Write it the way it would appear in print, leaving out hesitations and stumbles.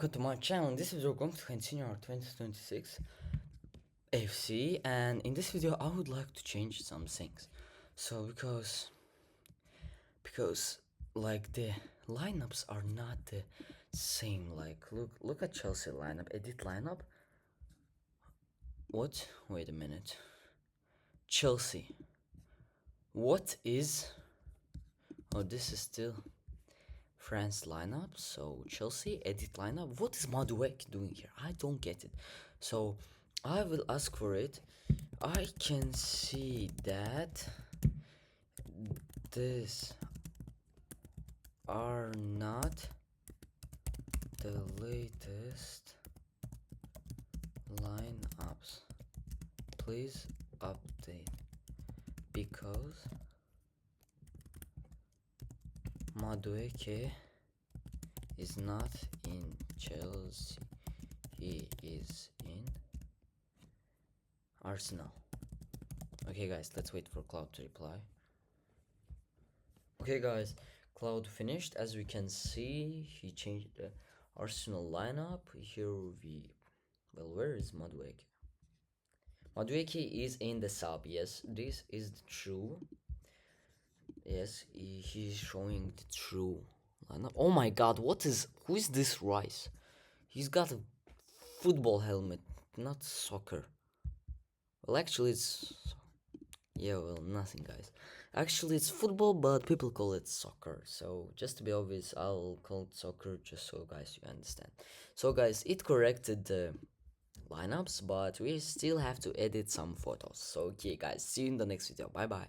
Welcome to my channel. In this video we're going to continue our 2026 FC, and in this video I would like to change some things. So because like the lineups are not the same. Like look at Chelsea lineup, edit lineup. What? Wait a minute. Chelsea. What is? Oh, this is still France lineup. So Chelsea edit lineup. What is Madueke doing here? I don't get it. So I will ask for it. I can see that these are not the latest lineups. Please update because Madueke is not in Chelsea. He is in Arsenal. Okay guys, let's wait for Cloud to reply. Okay guys, Cloud finished. As we can see, he changed the Arsenal lineup. Here where is Madueke? Madueke is in the sub. Yes, this is the true. Yes, he's showing the true lineup. Oh my god, who is this Rice? He's got a football helmet, not soccer. Well, actually it's nothing guys. Actually it's football, but people call it soccer. So just to be obvious, I'll call it soccer just so guys you understand. So guys, it corrected the lineups, but we still have to edit some photos. So okay guys, see you in the next video. Bye bye.